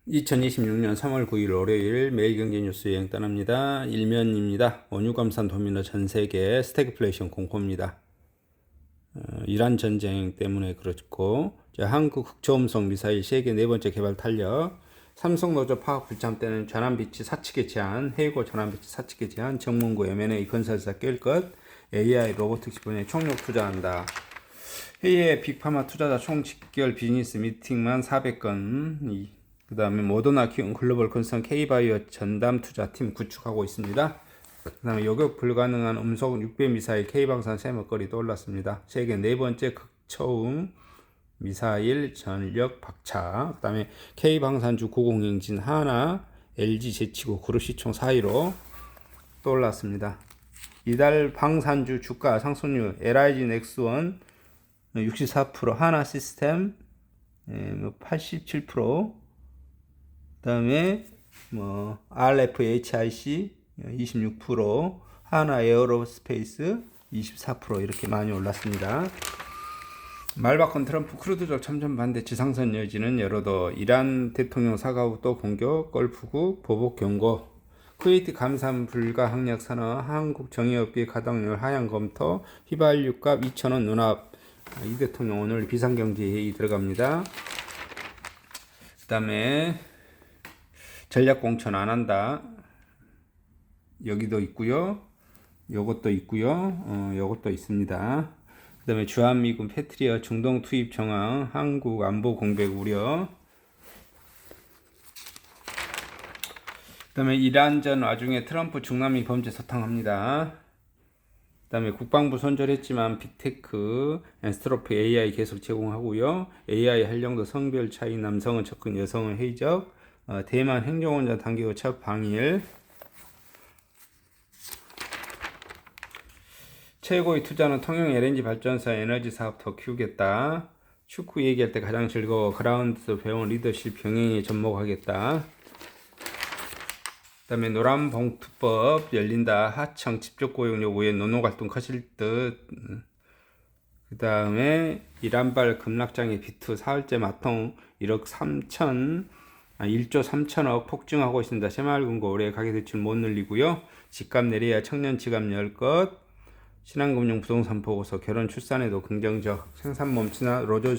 2026년 3월 9일 월요일 매일경제뉴스 여행 떠납니다. 일면입니다. 원유감산 도미노 전세계 스태그플레이션 공포입니다. 이란 전쟁 때문에 그렇고 한국 흑초음속 미사일 세계 네 번째 개발 탄력, 삼성 노조 파업 불참 때는 전환비치 사측에 제한, 해고 전환비치 사측에 제한, 정문구 M&A 건설사 깰 것, AI 로보틱스 분야에 총력 투자한다. 해외 빅파마 투자자 총 직결 비즈니스 미팅만 400건, 그 다음에 모더나 키운 글로벌 컨선 K바이오 전담 투자팀 구축하고 있습니다. 그 다음에 요격 불가능한 음속 6배 미사일 K방산 새 먹거리 떠올랐습니다. 세계 네 번째 극초음 미사일 전력 박차. 그 다음에 K방산주 90행진 하나, LG 제치고 그룹시총 사이로 떠올랐습니다. 이달 방산주 주가 상승률 LIG 넥스원 64%, 하나 시스템 87%, 그다음에 RFHIC 26%, 하나 에어로스페이스 24% 이렇게 많이 올랐습니다. 말 바꾼 트럼프 크루드적 참전 반대 지상선 여지는 열어도 이란 대통령 사과후 또 공격, 걸프국 보복 경고, 쿠웨이트 감산 불가 항력 선언, 한국 정유업계 가동률 하향 검토, 휘발유값 2,000원 눈앞. 이 대통령 오늘 비상경제회의 들어갑니다. 그 다음에 전략공천 안 한다. 여기도 있고요. 요것도 있고요. 요것도 있습니다. 그 다음에 주한미군 패트리어 중동 투입 정황, 한국 안보 공백 우려. 그 다음에 이란전 와중에 트럼프 중남미 범죄 소탕합니다. 그 다음에 국방부 손절했지만 빅테크, 엔스트로프 AI 계속 제공하고요. AI 활용도 성별 차이, 남성은 접근, 여성은 회의적. 대만 행정원장 당기고 첫 방일. 최고의 투자는 통영 LNG 발전소 에너지 사업 더 키우겠다. 축구 얘기할 때 가장 즐거워. 그라운드 배운 리더십 병행에 접목하겠다. 그 다음에 노란봉투법 열린다. 하청 집적고용 요구에 노노갈등 커질 듯. 그 다음에 이란발 급락장애 비투 사흘째 마통 1억 3천억 폭증하고 있습니다. 새마을금고 올해 가계대출 못 늘리고요. 집값 내려야 청년 지갑 열 것. 신한금융 부동산 보고서, 결혼 출산에도 긍정적, 생산 멈추나 로저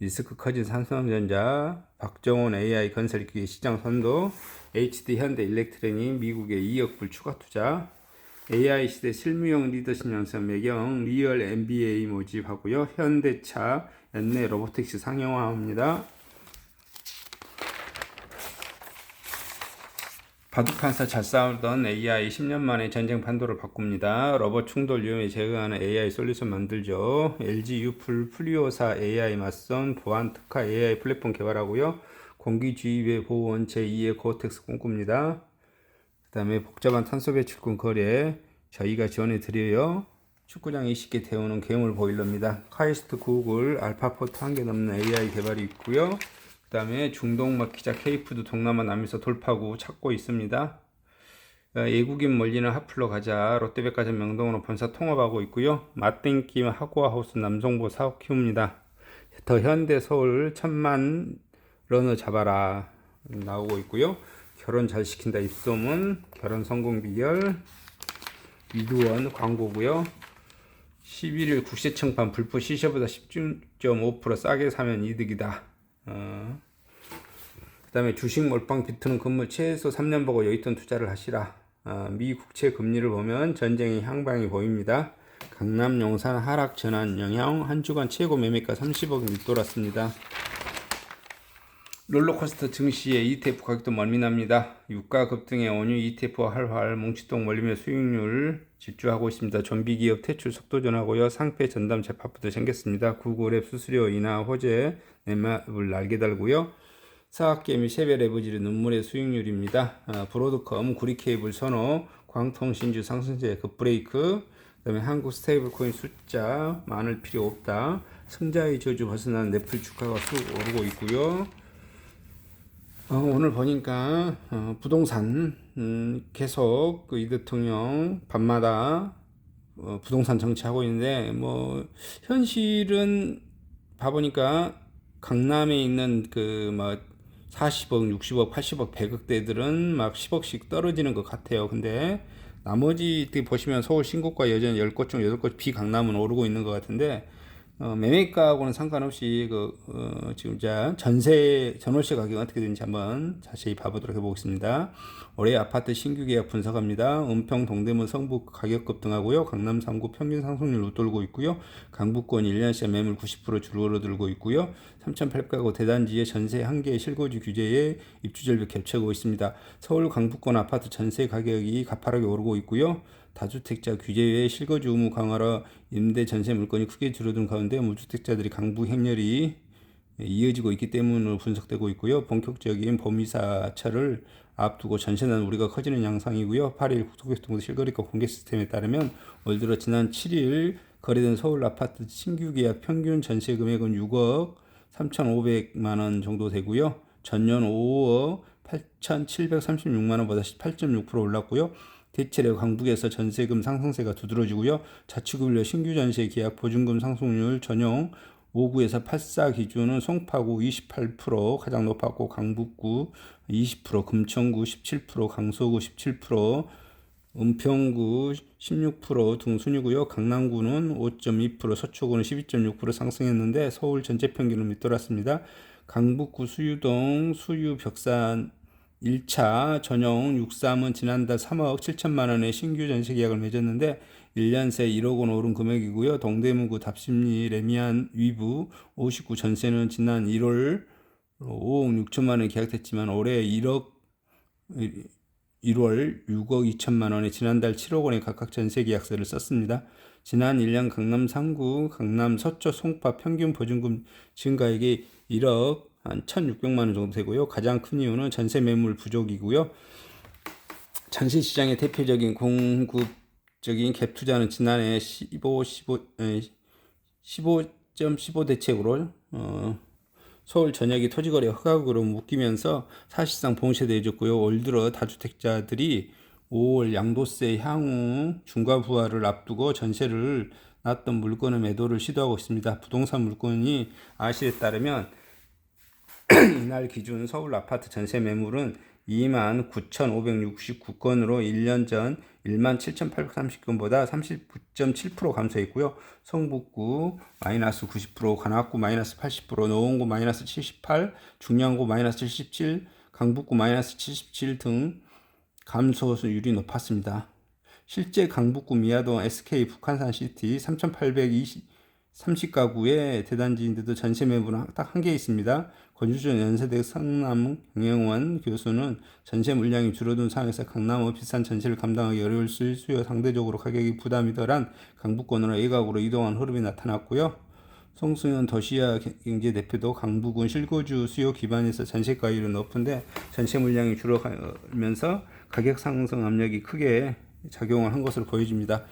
리스크 커진 삼성전자, 박정원 AI 건설기계 시장 선도, HD 현대 일렉트로닉 미국의 2억 불 추가 투자, AI 시대 실무용 리더십 양성 매경 리얼 MBA 모집하고요. 현대차 연내 로보틱스 상용화합니다. 바둑판사 잘 싸우던 AI 10년 만에 전쟁 판도를 바꿉니다. 로봇 충돌 위험에 제거하는 AI 솔루션 만들죠. LG U 플리오사 AI 맞선 보안 특화 AI 플랫폼 개발하고요. 공기 주입의 보호원 제2의 고어텍스 꿈꿉니다. 그 다음에 복잡한 탄소 배출권 거래 저희가 지원해 드려요. 축구장 20개 태우는 괴물 보일러입니다. 카이스트 구글 알파포트 1개 넘는 AI 개발이 있고요. 그 다음에 중동 마키자 K푸드 동남아 남에서 돌파구 찾고 있습니다. 외국인 몰리는 하플로 가자 롯데백화점 명동으로 본사 통합하고 있고요. 맛땡김 하고아하우스 남성부 사업 키웁니다. 더 현대 서울 1000만 러너 잡아라 나오고 있고요. 결혼 잘 시킨다 입소문, 결혼 성공 비결, 위두원 광고고요. 11일 국세청판 불법 시세보다 10.5% 싸게 사면 이득이다. 그 다음에 주식 몰빵 비트는 건물 최소 3년 보고 여윳돈 투자를 하시라. 미 국채 금리를 보면 전쟁의 향방이 보입니다. 강남 용산 하락 전환 영향, 한 주간 최고 매매가 30억 밑돌았습니다. 롤러코스터 증시의 ETF 가격도 멀미납니다. 유가 급등에 원유 ETF와 활활 뭉치똥 몰리며 수익률 집중하고 있습니다. 좀비기업 퇴출 속도 전하고요. 상패 전담 재파부도 생겼습니다. 구글의 수수료 인하 호재 내막을 날개 달고요. 사학개미 세배 레버지리 눈물의 수익률입니다. 브로드컴 구리케이블 선호, 광통신주 상승세 급브레이크, 그 다음에 한국 스테이블코인 숫자 많을 필요 없다. 승자의 저주 벗어난 넷플 주가가 쑥 오르고 있고요. 오늘 보니까 부동산 계속 이 대통령 밤마다 부동산 정치하고 있는데 현실은 봐보니까 강남에 있는 40억, 60억, 80억, 100억대들은 막 10억씩 떨어지는 것 같아요. 근데 나머지 보시면 서울 신고가 여전히 10곳 중 8곳 비강남은 오르고 있는 것 같은데, 매매가하고는 상관없이 지금 전월세 가격이 어떻게 되는지 한번 자세히 봐보도록 해보겠습니다. 올해 아파트 신규 계약 분석합니다. 은평, 동대문, 성북 가격급 등하고요. 강남 3구 평균 상승률 웃돌고 있고요. 강북권 1년째 매물 90% 줄어들고 있고요. 3,800가구 대단지의 전세 한개 실거주 규제에 입주절벽 겹쳐고 있습니다. 서울 강북권 아파트 전세 가격이 가파르게 오르고 있고요. 다주택자 규제 외에 실거주 의무 강화로 임대 전세 물건이 크게 줄어든 가운데 무주택자들이 강북 행렬이 이어지고 있기 때문으로 분석되고 있고요. 본격적인 범위사철을 앞두고 전세난 우리가 커지는 양상이고요. 8일 국토교통부 실거래가 공개 시스템에 따르면 올 들어 지난 7일 거래된 서울 아파트 신규 계약 평균 전세 금액은 6억 3,500만 원 정도 되고요. 전년 5억 8,736만 원보다 18.6% 올랐고요. 대체로 강북에서 전세금 상승세가 두드러지고요. 자치구별로 신규 전세 계약 보증금 상승률 전용 5구에서 84 기준은 송파구 28% 가장 높았고, 강북구 20%, 금천구 17%, 강서구 17%, 은평구 16% 등 순이고요. 강남구는 5.2%, 서초구는 12.6% 상승했는데 서울 전체 평균은 밑돌았습니다. 강북구 수유동 수유 벽산 1차 전용 63은 지난달 3억 7천만 원의 신규 전세 계약을 맺었는데 1년 새 1억 원 오른 금액이고요. 동대문구 답심리 레미안 위브 59 전세는 지난 1월 5억 6천만 원에 계약됐지만 올해 1월 6억 2천만 원에 지난달 7억 원에 각각 전세 계약서를 썼습니다. 지난 1년 강남 3구, 강남 서초, 송파 평균 보증금 증가액이 1억 한 1,600만 원 정도 되고요. 가장 큰 이유는 전세 매물 부족이고요. 전세 시장의 대표적인 공급적인 갭 투자는 지난해 15.15 대책으로 서울 전역이 토지거래 허가구로 묶이면서 사실상 봉쇄되어졌고요. 올 들어 다주택자들이 5월 양도세 향후 중과 부과를 앞두고 전세를 놨던 물건의 매도를 시도하고 있습니다. 부동산 물건이 아실에 따르면 이날 기준 서울 아파트 전세 매물은 29,569건으로 1년 전 17,830건보다 39.7% 감소했고요. 성북구 마이너스 90%, 관악구 마이너스 80%, 노원구 마이너스 78%, 중량구 마이너스 77%, 강북구 마이너스 77% 등 감소율이 높았습니다. 실제 강북구 미아동 SK 북한산 시티 3,830가구의 대단지인데도 전세 매물은 딱 한 개 있습니다. 권주준 연세대 성남 경영원 교수는 전세 물량이 줄어든 상황에서 강남은 비싼 전세를 감당하기 어려울 수요 상대적으로 가격이 부담이더란 강북권으로 A가구로 이동한 흐름이 나타났고요. 송승현 도시야 경제대표도 강북은 실거주 수요 기반에서 전세가율은 높은데 전세 물량이 줄어가면서 가격 상승 압력이 크게 작용을 한 것으로 보여집니다.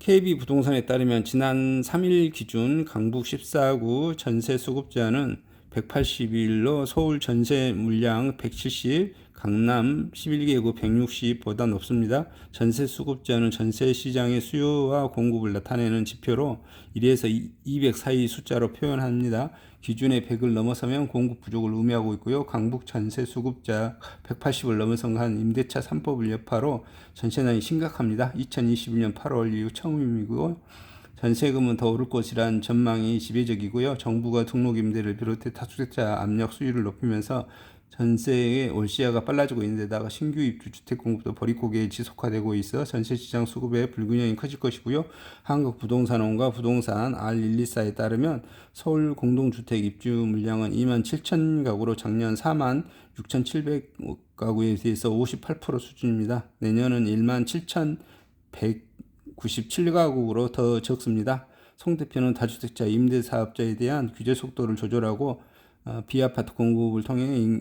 KB 부동산에 따르면 지난 3일 기준 강북 14구 전세 수급자는 180일로 서울 전세 물량 170, 강남 11개구 160보다 높습니다. 전세 수급자는 전세 시장의 수요와 공급을 나타내는 지표로 1에서 200 사이 숫자로 표현합니다. 기준의 100을 넘어서면 공급 부족을 의미하고 있고요. 강북 전세 수급자 180을 넘어선 한 임대차 3법을 여파로 전세난이 심각합니다. 2021년 8월 이후 처음이고요. 전세금은 더 오를 것이란 전망이 지배적이고요. 정부가 등록 임대를 비롯해 다주택자 압력 수요를 높이면서 전세의 올시야가 빨라지고 있는데다가 신규 입주 주택 공급도 버리고개 지속화되고 있어 전세 시장 수급의 불균형이 커질 것이고요. 한국부동산원과 부동산 R124에 따르면 서울 공동주택 입주 물량은 2만 7천 가구로 작년 4만 6,700가구에 비해서 58% 수준입니다. 내년은 1만 7,197가구로 더 적습니다. 송 대표는 다주택자 임대사업자에 대한 규제 속도를 조절하고 비아파트 공급을 통해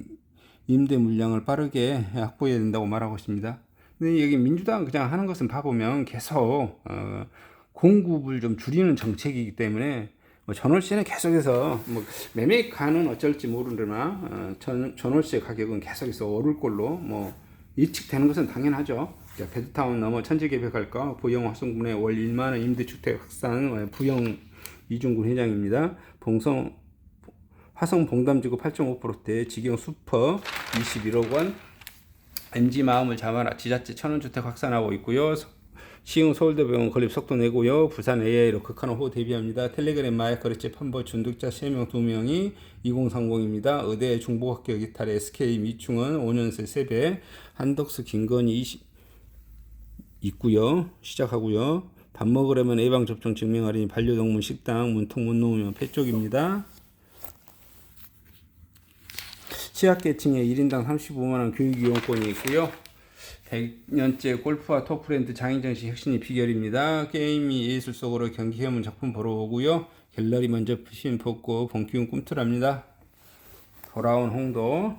임대 물량을 빠르게 확보해야 된다고 말하고 있습니다. 근데 여기 민주당 그냥 하는 것은 봐보면 계속 공급을 좀 줄이는 정책이기 때문에 전월세는 계속해서 매매가는 어쩔지 모르나 전월세 가격은 계속해서 오를 걸로 예측되는 것은 당연하죠. 베드타운 넘어 천지개벽할까 부영 화성군의 월 1만원 임대주택 확산 부영 이중군 회장입니다. 화성 봉담지구 8.5%대 직영 슈퍼 21억 원. MG 마음을 잡아라 지자체 천원주택 확산하고 있고요. 시흥 서울대병원 건립 속도 내고요. 부산 AI로 극한호 호 대비합니다. 텔레그램 마약 거래죄 판보 중독자 3명 2명이 2030입니다. 의대 중복 합격 이탈 SK 미충은 5년새 3배 한덕수 김건희 20 있고요. 시작하고요. 밥 먹으려면 예방접종 증명하려니 반려동물 식당 문턱 못 놓으면 폐쪽입니다. 취약계층에 1인당 35만원 교육이용권이 있고요. 100년째 골프와 토프랜드 장인정씨 혁신이 비결입니다. 게임이 예술 속으로 경기해문 작품 보러 오고요. 갤러리 먼저 푸신 벗고 본기운 꿈틀합니다. 돌아온 홍도.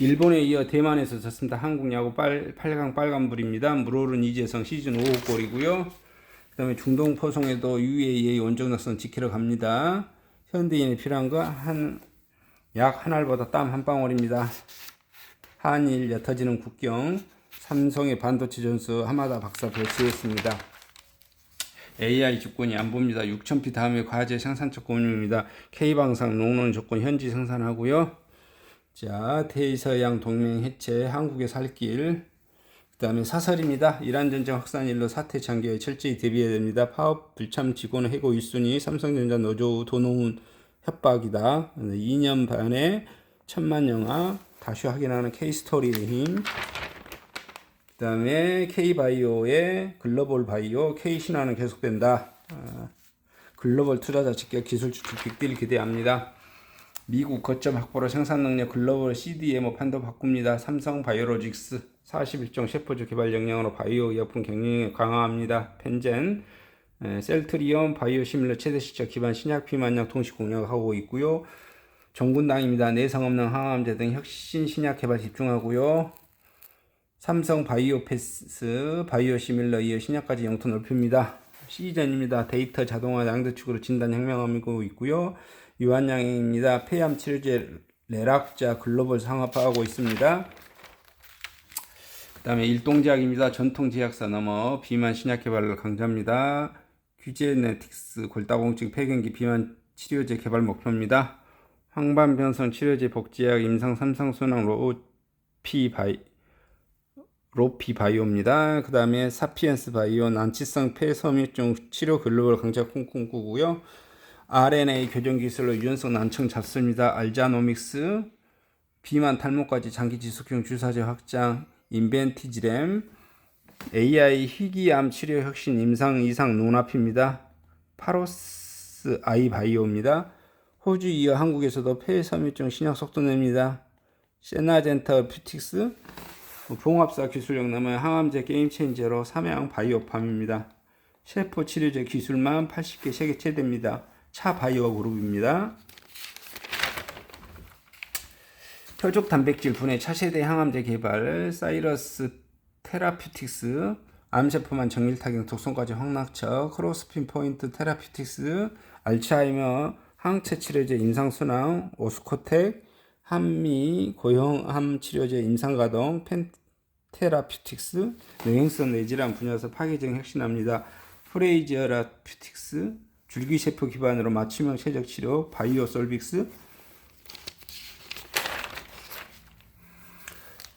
일본에 이어 대만에서 졌습니다. 한국 야구 8강 빨간불입니다. 물오른 이재성 시즌 5호 골이고요. 그 다음에 중동 포송에도 UAE 원정 낙선 지키러 갑니다. 현대인에 필요한 거 약 한 알보다 땀 한 방울입니다. 한일 옅어지는 국경. 삼성의 반도체 전수 하마다 박사 배치했습니다. AI 주권이 안 봅니다. 6,000피 다음에 과제 생산처 공유입니다. K방상 농론 조건 현지 생산하고요. 자, 대서양 동맹 해체, 한국의 살길. 그 다음에 사설입니다. 이란 전쟁 확산일로 사태 장기에 철저히 대비해야 됩니다. 파업 불참 직원 해고 1순위, 삼성전자 노조 도농 협박이다. 2년 반에 1000만 영화 다시 확인하는 K스토리의 힘. 그 다음에 K바이오의 글로벌 바이오, K신화는 계속된다. 글로벌 투자자 직격 기술 추출 빅딜 기대합니다. 미국 거점 확보로 생산 능력 글로벌 CDMO 판도 바꿉니다. 삼성 바이오로직스 41종 셰포주 개발 역량으로 바이오 의약품 경영에 강화합니다. 펜젠 셀트리온 바이오 시밀러 최대 시적 기반 신약 비만약 동시 공략하고 있고요. 정군당입니다. 내성 없는 항암제 등 혁신 신약 개발 집중하고요. 삼성 바이오패스 바이오 시밀러 이어 신약까지 영토 넓힙니다. 시전입니다. 데이터 자동화 양대축으로 진단 혁명하고 있고요. 유한양입니다. 폐암 치료제 레락자 글로벌 상업화하고 있습니다. 그 다음에 일동제약입니다. 전통제약사 넘어 비만 신약 개발을 강조합니다. 규제네틱스 골다공증 폐경기 비만 치료제 개발 목표입니다. 황반변성 치료제 복제약 임상 3상 순항 로피바이오입니다. 그 다음에 사피엔스 바이오 난치성 폐섬유증 치료 글로벌 강자 콩콩꾸고요. RNA 교정 기술로 유연성 난청 잡습니다. 알자노믹스 비만 탈모까지 장기 지속형 주사제 확장 인벤티지램 AI 희귀암 치료 혁신 임상 이상 논앞입니다. 파로스 아이 바이오입니다. 호주 이어 한국에서도 폐섬유증 신약 속도 냅니다. 세나젠터 퓨틱스 봉합사 기술력 넘어 항암제 게임체인저로 삼양 바이오팜입니다. 셰포 치료제 기술만 80개 세계 최대입니다. 차 바이오 그룹입니다. 혈족 단백질 분해 차세대 항암제 개발 사이러스 테라퓨틱스 암세포만 정밀 타격 독성까지 확락처 크로스핀 포인트 테라퓨틱스 알츠하이머 항체 치료제 임상순항 오스코텍 한미 고형암 치료제 임상가동 펜테라퓨틱스 뇌행성 뇌질환 분야에서 파괴적 혁신합니다. 프레이지어라퓨틱스 줄기세포 기반으로 맞춤형 최적 치료 바이오솔빅스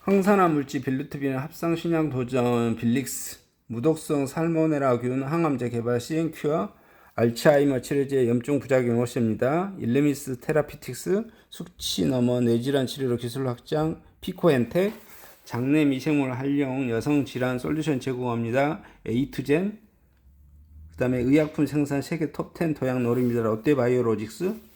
항산화 물질 빌루트빈 합성 신약 도전 빌릭스 무독성 살모네라균 항암제 개발 CN큐어 알츠하이머 치료제 염증 부작용 없습니다. 일레미스 테라피틱스 숙취 넘어 뇌질환 치료로 기술 확장 피코엔텍 장내 미생물 활용 여성 질환 솔루션 제공합니다. 에이투젠 그 다음에 의약품 생산 세계 톱10 도약 노립니다. 롯데바이오로직스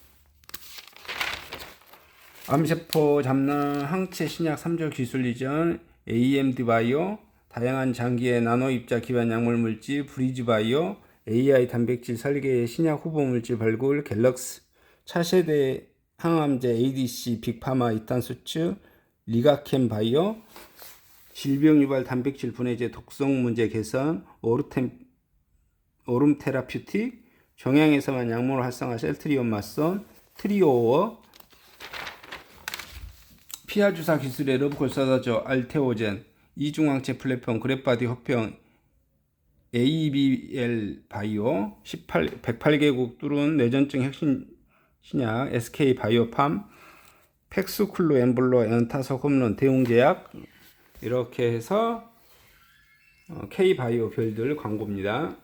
암세포 잡는 항체 신약 3절 기술 이전 AMD 바이오 다양한 장기의 나노 입자 기반 약물 물질 브리즈 바이오 AI 단백질 설계의 신약 후보 물질 발굴 갤럭스 차세대 항암제 ADC 빅파마 이탄 수치 리가캠 바이오 질병 유발 단백질 분해제 독성 문제 개선 오름 테라퓨틱 종양에서만 약물 활성화 셀트리온 맞선 트리오어 피하 주사 기술의 러브콜 쏟아져 알테오젠 이중항체 플랫폼 그랩바디 호평 ABL 바이오, 108개국 뚫은 뇌전증 핵심 신약, SK 바이오팜, 팩스쿨로 엠블로 엔타석 홈런 대웅제약, 이렇게 해서 K바이오 별들 광고입니다.